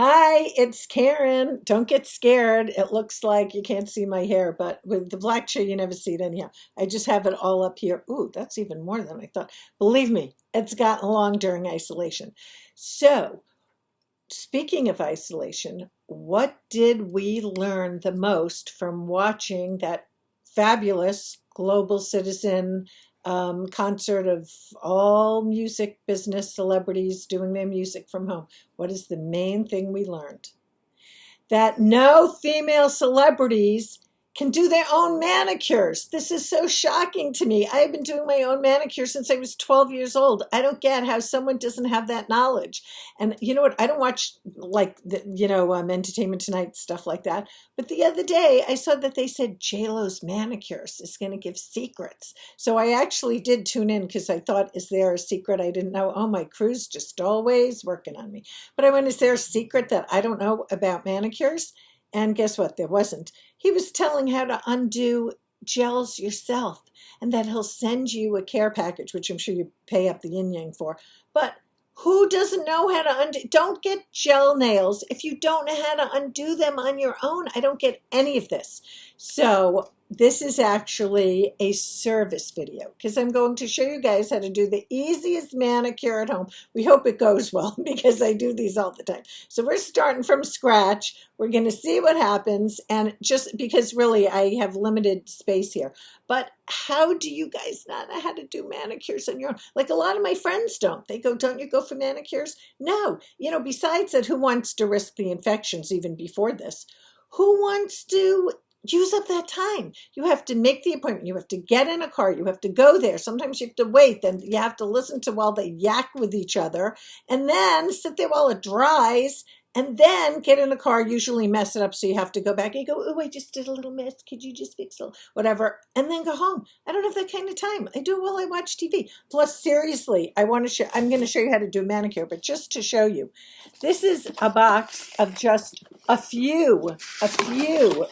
Hi, it's Karen. Don't get scared. It looks like you can't see my hair, but with the black chair, you never see it anyhow. I just have it all up here. Ooh, that's even more than I thought. Believe me, it's gotten long during isolation. So, speaking of isolation, what did we learn the most from watching that fabulous global citizen concert of all music business celebrities doing their music from home? What is the main thing we learned? That no female celebrities can do their own manicures. This is so shocking to me. I have been doing my own manicure since I was 12 years old. I don't get how someone doesn't have that knowledge. And you know what? I don't watch like Entertainment Tonight, stuff like that. But the other day I saw that they said JLo's Manicures is going to give secrets. So I actually did tune in because I thought, is there a secret I didn't know? Oh, my crew's just always working on me. But I went, is there a secret that I don't know about manicures? And guess what? There wasn't. He was telling how to undo gels yourself and that he'll send you a care package, which I'm sure you pay up the yin yang for. But who doesn't know how to undo? Don't get gel nails if you don't know how to undo them on your own. I don't get any of this. So this is actually a service video because I'm going to show you guys how to do the easiest manicure at home. We hope it goes well because I do these all the time. So we're starting from scratch. We're going to see what happens, and just because really I have limited space here. But how do you guys not know how to do manicures on your own? Like a lot of my friends don't. They go, don't you go for manicures? No. Besides that, who wants to risk the infections even before this? Who wants to use up that time? You have to make the appointment. You have to get in a car. You have to go there. Sometimes you have to wait. Then you have to listen to while they yak with each other and then sit there while it dries and then get in a car, usually mess it up. So you have to go back and you go, oh, I just did a little mess. Could you just fix it? Whatever. And then go home. I don't have that kind of time. I do it while I watch TV. Plus, seriously, I'm going to show you how to do a manicure, but just to show you, this is a box of just a few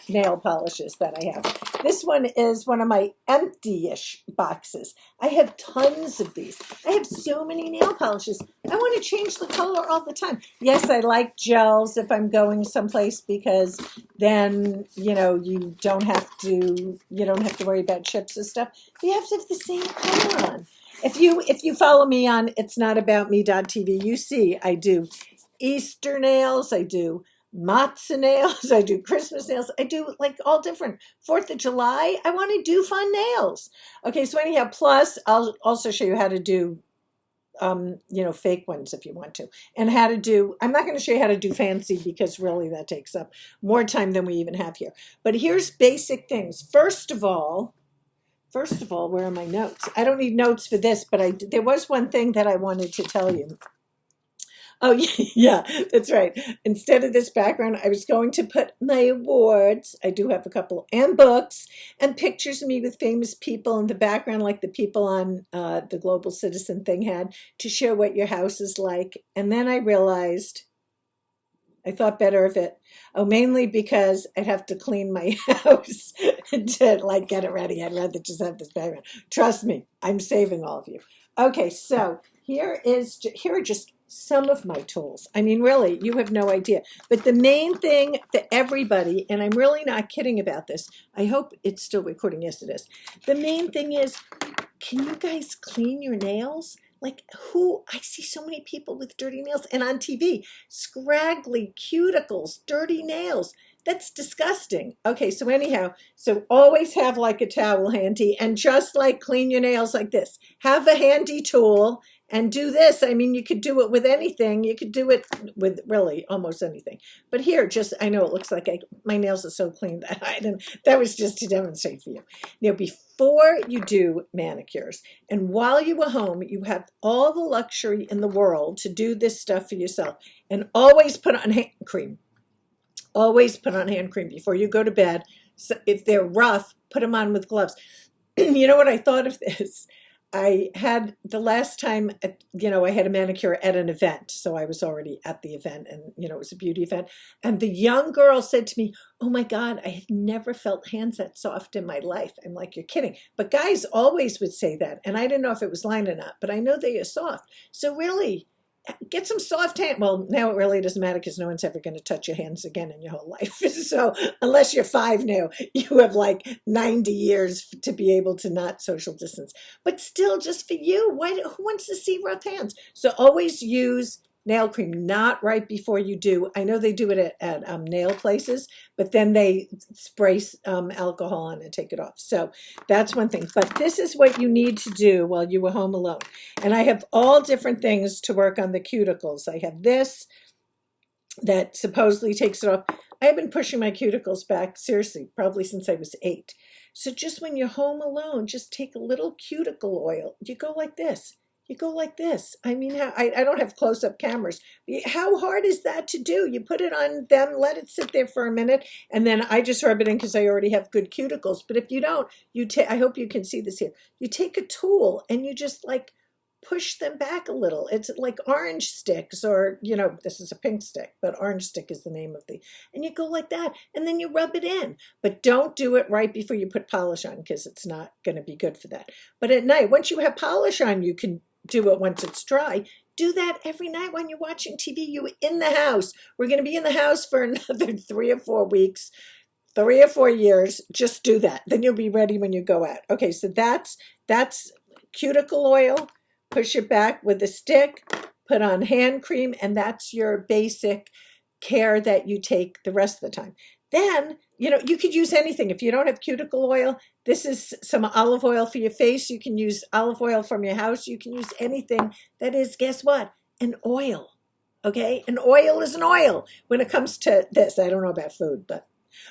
nail polishes that I have. This one is one of my empty-ish boxes. I have tons of these. I have so many nail polishes. I want to change the color all the time. Yes, I like gels if I'm going someplace because then, you don't have to worry about chips and stuff. You have to have the same color on. If you follow me on It's Not About Me.tv, you see I do Easter nails, I do matzah nails, I do Christmas nails, I do like all different. 4th of July, I want to do fun nails. Okay, so anyhow, plus I'll also show you how to do fake ones if you want to, and how to do, I'm not going to show you how to do fancy because really that takes up more time than we even have here. But here's basic things. First of all, where are my notes? I don't need notes for this, but there was one thing that I wanted to tell you. Oh, yeah, that's right. Instead of this background, I was going to put my awards. I do have a couple, and books, and pictures of me with famous people in the background, like the people on the Global Citizen thing had, to show what your house is like. And then I realized I thought better of it. Oh, mainly because I'd have to clean my house to get it ready. I'd rather just have this background. Trust me, I'm saving all of you. Okay, so here are just some of my tools. I mean, really, you have no idea. But the main thing for everybody, and I'm really not kidding about this, I hope it's still recording. Yes, it is. The main thing is, can you guys clean your nails? I see so many people with dirty nails, and on TV, scraggly cuticles, dirty nails. That's disgusting. Okay, so anyhow, always have like a towel handy, and just clean your nails like this. Have a handy tool and do this. I mean, you could do it with anything. You could do it with really almost anything. But here, I know it looks like my nails are so clean that was just to demonstrate for you. Now, before you do manicures, and while you were home, you have all the luxury in the world to do this stuff for yourself. And always put on hand cream. Always put on hand cream before you go to bed. So if they're rough, put them on with gloves. You know what I thought of this? I had the last time, I had a manicure at an event. So I was already at the event and, it was a beauty event. And the young girl said to me, oh my God, I have never felt hands that soft in my life. I'm like, you're kidding. But guys always would say that. And I didn't know if it was lying or not, but I know they are soft. So really, get some soft hand. Well, now it really doesn't matter because no one's ever going to touch your hands again in your whole life. So unless you're 5 now, you have like 90 years to be able to not social distance. But still, just for you, who wants to see rough hands? So always use nail cream, not right before you do. I know they do it at nail places, but then they spray alcohol on and take it off. So that's one thing. But this is what you need to do while you were home alone. And I have all different things to work on the cuticles. I have this that supposedly takes it off. I have been pushing my cuticles back, seriously, probably since I was 8. So just when you're home alone, just take a little cuticle oil. You go like this. You go like this. I mean, I don't have close-up cameras. How hard is that to do? You put it on them, let it sit there for a minute, and then I just rub it in because I already have good cuticles. But if you don't, I hope you can see this here. You take a tool and you just like push them back a little. It's like orange sticks, or, this is a pink stick, but orange stick is the name of and you go like that, and then you rub it in. But don't do it right before you put polish on because it's not going to be good for that. But at night, once you have polish on, you can do it once it's dry. Do that every night when you're watching TV. You in the house. We're going to be in the house for another 3 or 4 weeks, 3 or 4 years. Just do that. Then you'll be ready when you go out. Okay, so that's cuticle oil. Push it back with a stick, put on hand cream, and that's your basic care that you take the rest of the time. Then, you could use anything. If you don't have cuticle oil, this is some olive oil for your face. You can use olive oil from your house. You can use anything that is, guess what? An oil. Okay? An oil is an oil when it comes to this. I don't know about food, but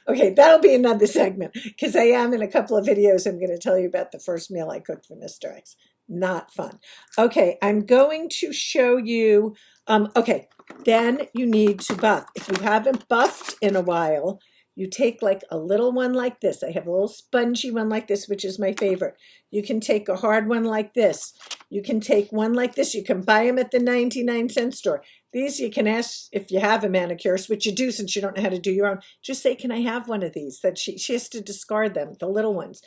okay, that'll be another segment because I am in a couple of videos. I'm going to tell you about the first meal I cooked for Mr. X. Not fun. Okay, I'm going to show you, okay, then you need to buff. If you haven't buffed in a while, you take like a little one like this. I have a little spongy one like this, which is my favorite. You can take a hard one like this. You can take one like this. You can buy them at the 99-cent store. These you can ask if you have a manicurist, which you do since you don't know how to do your own. Just say, can I have one of these? That she has to discard them, the little ones.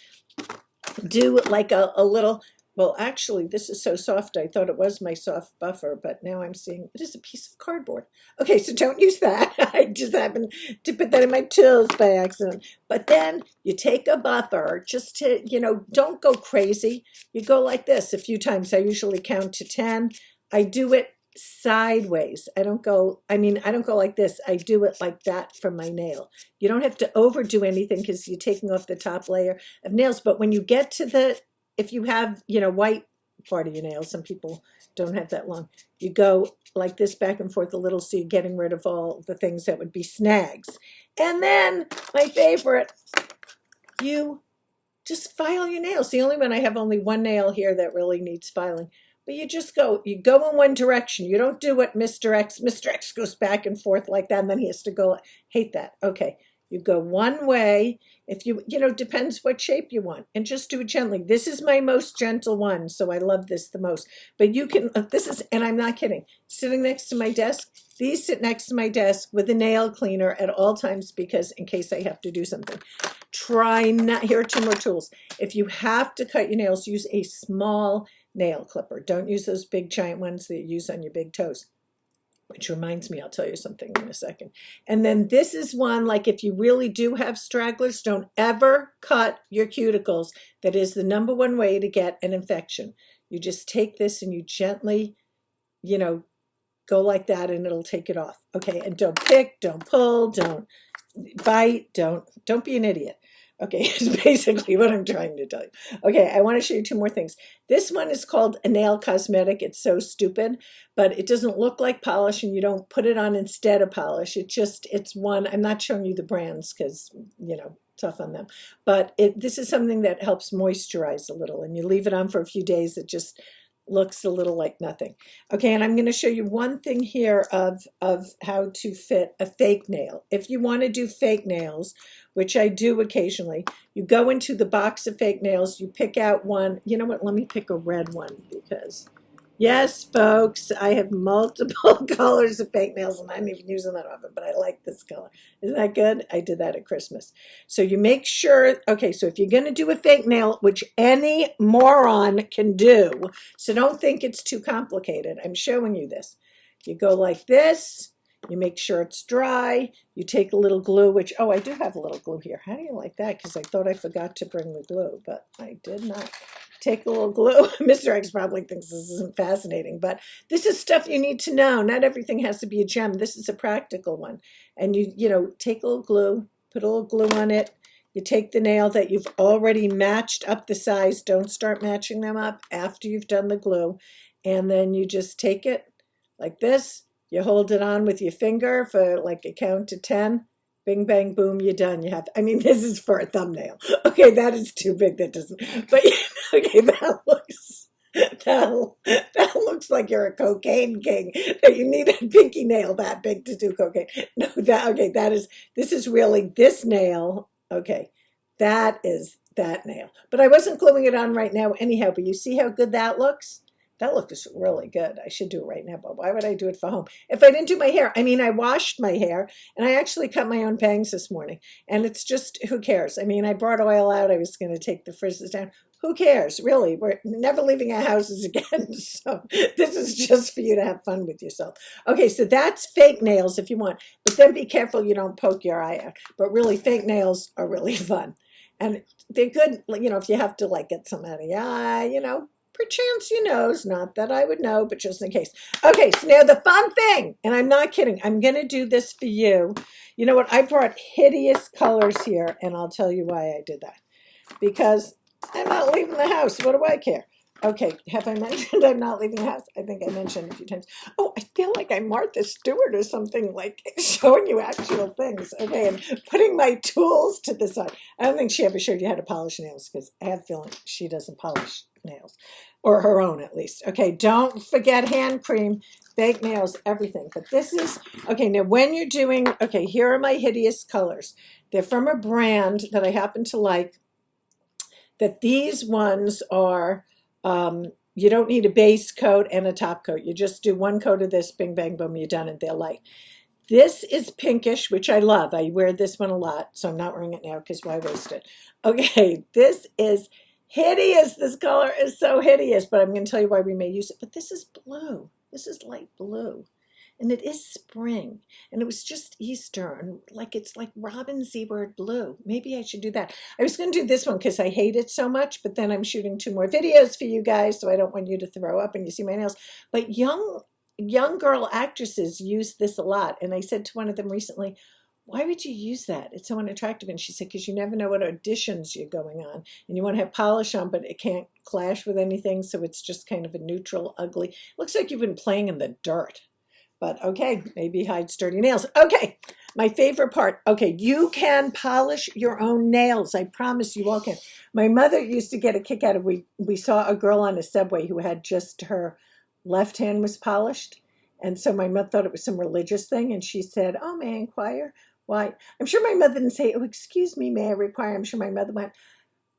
Do like a little... Well, actually, this is so soft. I thought it was my soft buffer, but now I'm seeing it is a piece of cardboard. Okay, so don't use that. I just happened to put that in my tools by accident. But then you take a buffer just to, don't go crazy. You go like this a few times. I usually count to 10. I do it sideways. I don't go like this. I do it like that from my nail. You don't have to overdo anything because you're taking off the top layer of nails. But when you get to if you have, white part of your nails, some people don't have that long, you go like this back and forth a little so you're getting rid of all the things that would be snags. And then, my favorite, you just file your nails. The only one, I have only one nail here that really needs filing. But you go in one direction. You don't do what Mr. X goes back and forth like that, and then he has to go, hate that. Okay. You go one way. If depends what shape you want, and just do it gently. This is my most gentle one, so I love this the most. But you can, and I'm not kidding, sitting next to my desk, these sit next to my desk with a nail cleaner at all times because in case I have to do something. Here are 2 more tools. If you have to cut your nails, use a small nail clipper. Don't use those big giant ones that you use on your big toes. Which reminds me, I'll tell you something in a second. And then this is one, like if you really do have stragglers, don't ever cut your cuticles. That is the number one way to get an infection. You just take this and you gently, go like that and it'll take it off. Okay, and don't pick, don't pull, don't bite, don't be an idiot. Okay, is basically what I'm trying to tell you. Okay, I want to show you 2 more things. This one is called a nail cosmetic. It's so stupid, but it doesn't look like polish and you don't put it on instead of polish. It's one, I'm not showing you the brands because, tough on them. But this is something that helps moisturize a little and you leave it on for a few days. It just looks a little like nothing. Okay, and I'm going to show you one thing here of how to fit a fake nail. If you want to do fake nails, which I do occasionally, you go into the box of fake nails, you pick out one. You know what? Let me pick a red one because, yes, folks, I have multiple colors of fake nails and I'm even using that often, but I like this color. Isn't that good? I did that at Christmas. So you make sure, okay, so if you're going to do a fake nail, which any moron can do, so don't think it's too complicated. I'm showing you this. You go like this. You make sure it's dry. You take a little glue, which, oh, I do have a little glue here. How do you like that? Because I thought I forgot to bring the glue, but I did not. Take a little glue. Mr. X probably thinks this isn't fascinating, but this is stuff you need to know. Not everything has to be a gem. This is a practical one. And you take a little glue, put a little glue on it. You take the nail that you've already matched up the size. Don't start matching them up after you've done the glue. And then you just take it like this. You hold it on with your finger for like a count to 10. Bing, bang, boom, you're done. You have, I mean, this is for a thumbnail. Okay, that is too big. That doesn't, but okay, that looks like you're a cocaine king. That you need a pinky nail that big to do cocaine. No, okay, this is really this nail. Okay, that is that nail. But I wasn't gluing it on right now anyhow, but you see how good that looks? That looks really good. I should do it right now, but why would I do it for home? If I didn't do my hair, I mean, I washed my hair and I actually cut my own bangs this morning. And it's just, who cares? I mean, I brought oil out. I was going to take the frizzes down. Who cares? Really, we're never leaving our houses again. So this is just for you to have fun with yourself. Okay, so that's fake nails if you want. But then be careful you don't poke your eye out. But really, fake nails are really fun. And they're good, if you have to like get some out of your eye, perchance you knows, not that I would know, but just in case. Okay, so now the fun thing, and I'm not kidding, I'm going to do this for you. You know what? I brought hideous colors here, and I'll tell you why I did that. Because I'm not leaving the house. What do I care? Okay, have I mentioned I'm not leaving the house? I think I mentioned a few times. Oh, I feel like I'm Martha Stewart or something, like showing you actual things. Okay, and putting my tools to the side. I don't think she ever showed you how to polish nails because I have a feeling she doesn't polish nails. Or her own, at least. Okay, don't forget hand cream, fake nails, everything. But this is, okay, now when you're doing, okay, here are my hideous colors. They're from a brand that I happen to like. That these ones are, you don't need a base coat and a top coat. You just do one coat of this, bing, bang, boom, you're done, and they're light. This is pinkish, which I love. I wear this one a lot, so I'm not wearing it now because why waste it? Okay, this is hideous. This color is so hideous, but I'm going to tell you why we may use it. But this is blue. This is light blue. And it is spring. And it was just Easter. And it's like robin seabird blue. Maybe I should do that. I was going to do this one because I hate it so much. But then I'm shooting 2 more videos for you guys. So I don't want you to throw up and you see my nails. But young girl actresses use this a lot. And I said to one of them recently, why would you use that? It's so unattractive. And she said, because you never know what auditions you're going on. And you want to have polish on, but it can't clash with anything. So it's just kind of a neutral, ugly. Looks like you've been playing in the dirt. But okay, maybe hide sturdy nails. Okay, my favorite part. Okay, you can polish your own nails. I promise you all can. My mother used to get a kick out of, we saw a girl on a subway who had just her left hand was polished. And so my mother thought it was some religious thing. And she said, oh, may I inquire? Why? I'm sure my mother didn't say, oh, excuse me, may I require? I'm sure my mother went,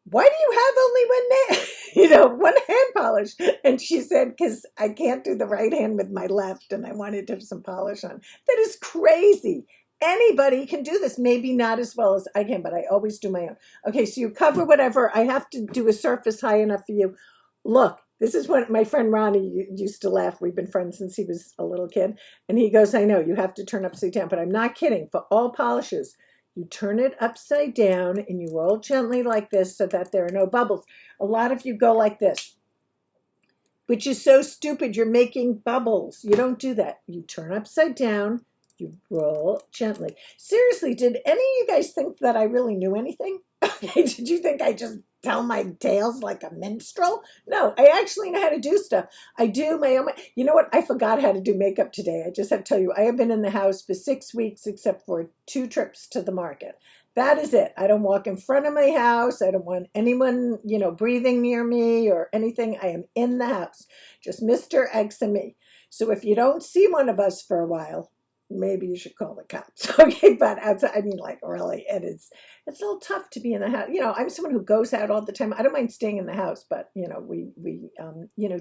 why do you have only one nail, one hand polish? And she said, because I can't do the right hand with my left and I wanted to have some polish on. That is crazy. Anybody can do this. Maybe not as well as I can, but I always do my own. Okay, so you cover whatever. I have to do a surface high enough for you. Look, this is what my friend Ronnie used to laugh. We've been friends since he was a little kid. And he goes, I know, you have to turn upside down. But I'm not kidding. For all polishes, you turn it upside down and you roll gently like this so that there are no bubbles. A lot of you go like this, which is so stupid. You're making bubbles. You don't do that. You turn upside down. You roll gently. Seriously, did any of you guys think that I really knew anything? Okay, did you think I just tell my tales like a minstrel? No, I actually know how to do stuff. I do my own. You know what? I forgot how to do makeup today. I just have to tell you, I have been in the house for 6 weeks except for 2 trips to the market. That is it. I don't walk in front of my house. I don't want anyone, breathing near me or anything. I am in the house. Just Mr. X and me. So if you don't see one of us for a while, maybe you should call the cops. Okay, but outside, I mean, really, it's a little tough to be in the house. I'm someone who goes out all the time. I don't mind staying in the house, but we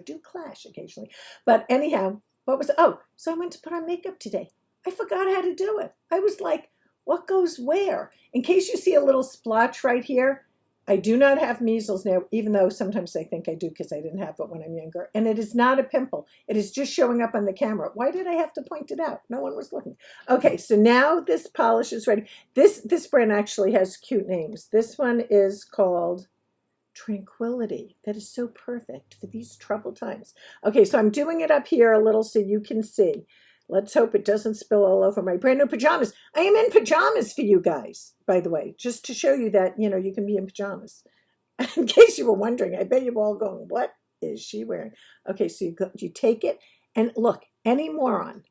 do clash occasionally. But anyhow, so I went to put on makeup today. I forgot how to do it. I was like, what goes where? In case you see a little splotch right here, I do not have measles now, even though sometimes I think I do because I didn't have it when I'm younger. And it is not a pimple. It is just showing up on the camera. Why did I have to point it out? No one was looking. Okay, so now this polish is ready. This brand actually has cute names. This one is called Tranquility. That is so perfect for these troubled times. Okay, so I'm doing it up here a little so you can see. Let's hope it doesn't spill all over my brand new pajamas. I am in pajamas for you guys, by the way, just to show you that, you can be in pajamas. In case you were wondering, I bet you were all going, what is she wearing? Okay, so you take it, and look, any moron.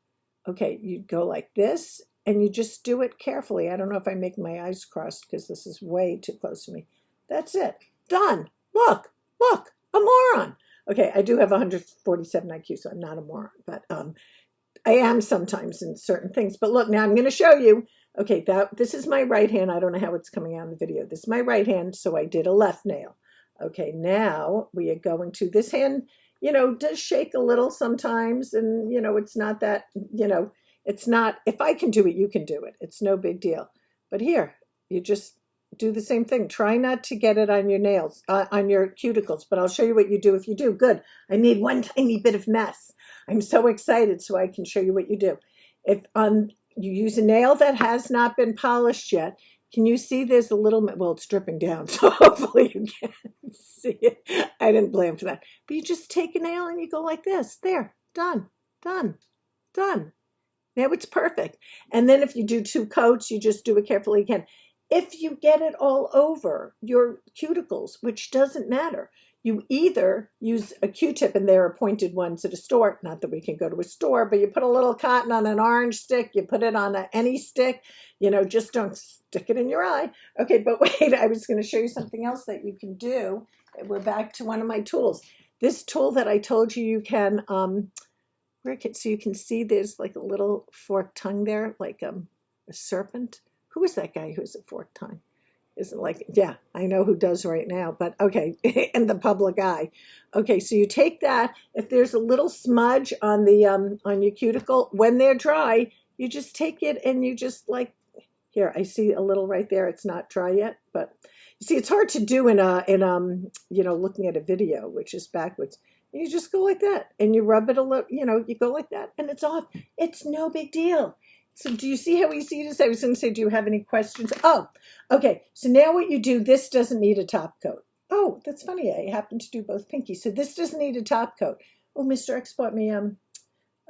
Okay, you go like this, and you just do it carefully. I don't know if I'm making my eyes crossed because this is way too close to me. That's it. Done. Look, a moron. Okay, I do have 147 IQ, so I'm not a moron, but I am sometimes in certain things. But look, now I'm going to show you. Okay, this is my right hand. I don't know how it's coming out in the video. This is my right hand, so I did a left nail. Okay, now we are going to this hand, does shake a little sometimes, and, it's not that, it's not, if I can do it, you can do it. It's no big deal. But here, you just do the same thing. Try not to get it on your nails, on your cuticles, but I'll show you what you do if you do. Good. I made one tiny bit of mess. I'm so excited so I can show you what you do. If you use a nail that has not been polished yet, can you see there's a little, well, it's dripping down, so hopefully you can see it. I didn't blame for that. But you just take a nail and you go like this. There, done, done, done. Now it's perfect. And then if you do 2 coats, you just do it carefully again. If you get it all over your cuticles, which doesn't matter, you either use a Q-tip, and there are pointed ones at a store, not that we can go to a store, but you put a little cotton on an orange stick, you put it on any stick, just don't stick it in your eye. Okay, but wait, I was going to show you something else that you can do. We're back to one of my tools. This tool that I told you can, so you can see there's like a little forked tongue there, like a serpent. Who was that guy who has a forked tongue? Isn't like, yeah, I know who does right now, but okay, in the public eye. Okay, so you take that. If there's a little smudge on the on your cuticle, when they're dry, you just take it and you just like, here, I see a little right there. It's not dry yet, but you see, it's hard to do in looking at a video, which is backwards. You just go like that, and you rub it a little, you go like that, and it's off. It's no big deal. So do you see how easy it is? I was going to say, do you have any questions? Oh, okay. So now what you do, this doesn't need a top coat. Oh, that's funny. I happen to do both pinky. So this doesn't need a top coat. Oh, Mr. X bought me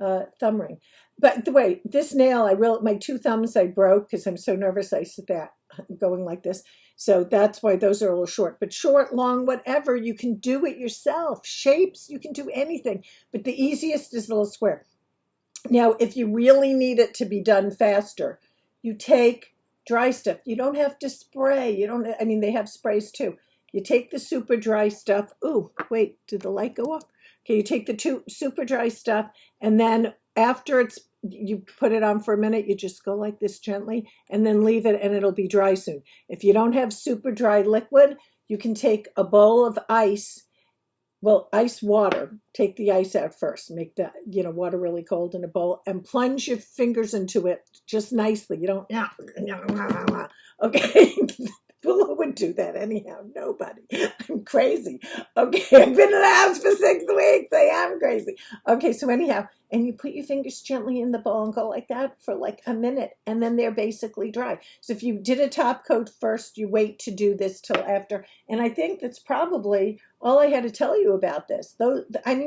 thumb ring. But the way, this nail, my 2 thumbs I broke because I'm so nervous I sit there going like this. So that's why those are a little short. But short, long, whatever, you can do it yourself. Shapes, you can do anything. But the easiest is a little square. Now, if you really need it to be done faster, you take dry stuff. You don't have to spray. They have sprays too. You take the super dry stuff. Ooh, wait, did the light go off? Okay, you take the super dry stuff, and then after you put it on for a minute, you just go like this gently, and then leave it, and it'll be dry soon. If you don't have super dry liquid, you can take a bowl of ice. Well, ice water, take the ice out first, make the, water really cold in a bowl, and plunge your fingers into it just nicely. You don't, okay, who would do that anyhow? Nobody. I'm crazy. Okay, I've been in the house for 6 weeks. I am crazy. Okay, so anyhow, and you put your fingers gently in the bowl and go like that for like a minute, and then they're basically dry. So if you did a top coat first, you wait to do this till after. And I think that's probably all I had to tell you about this.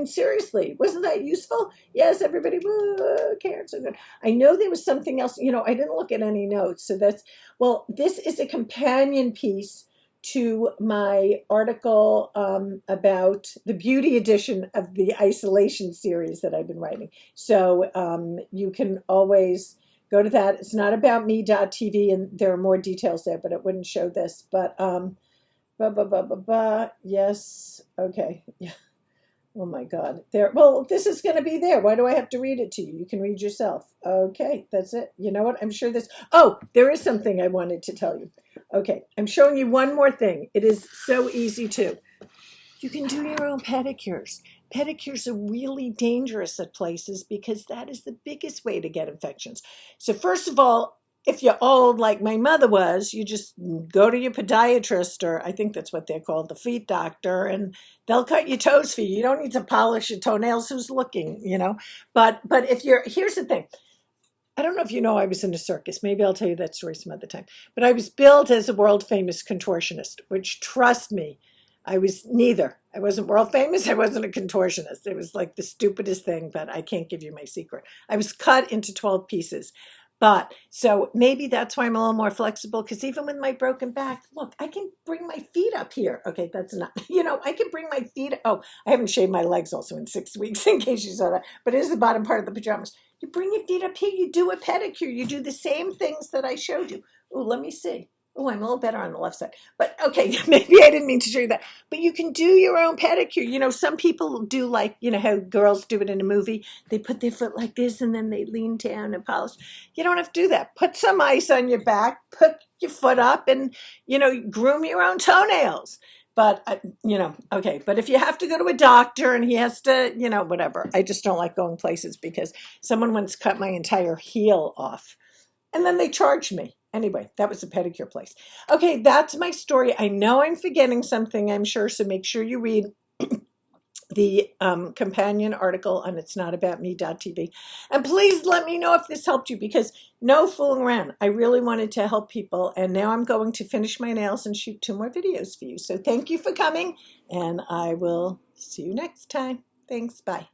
Seriously, wasn't that useful? Yes, everybody, whoa, Karen, so good. I know there was something else, I didn't look at any notes. So this is a companion piece to my article about the beauty edition of the isolation series that I've been writing. So you can always go to that. It's not about me.tv, and there are more details there, but it wouldn't show this. But yes, okay, yeah. Oh my God. Well, this is going to be there. Why do I have to read it to you? You can read yourself. Okay, that's it. You know what? I'm sure there is something I wanted to tell you. Okay, I'm showing you one more thing. It is so easy too. You can do your own pedicures. Pedicures are really dangerous at places because that is the biggest way to get infections. So first of all, if you're old like my mother was, you just go to your podiatrist, or I think that's what they're called, the feet doctor, and they'll cut your toes for you. You don't need to polish your toenails. Who's looking? But if you're here's the thing. I don't know if you know I was in a circus. Maybe I'll tell you that story some other time. But I was billed as a world famous contortionist, which, trust me, I was neither. I wasn't world famous. I wasn't a contortionist. It was like the stupidest thing, but I can't give you my secret. I was cut into 12 pieces. But so maybe that's why I'm a little more flexible, because even with my broken back, look, I can bring my feet up here. Okay, that's not, I can bring my feet. Oh, I haven't shaved my legs also in 6 weeks, in case you saw that. But it is the bottom part of the pajamas. You bring your feet up here, you do a pedicure, you do the same things that I showed you. Oh, let me see. Oh, I'm a little better on the left side. But okay, maybe I didn't mean to show you that. But you can do your own pedicure. Some people do, like, how girls do it in a movie. They put their foot like this and then they lean down and polish. You don't have to do that. Put some ice on your back, put your foot up, and, groom your own toenails. But, okay. But if you have to go to a doctor and he has to, whatever. I just don't like going places, because someone once cut my entire heel off and then they charged me. Anyway, that was a pedicure place. Okay, that's my story. I know I'm forgetting something, I'm sure. So make sure you read the companion article on itsnotaboutme.tv. And please let me know if this helped you, because no fooling around. I really wanted to help people. And now I'm going to finish my nails and shoot 2 more videos for you. So thank you for coming, and I will see you next time. Thanks. Bye.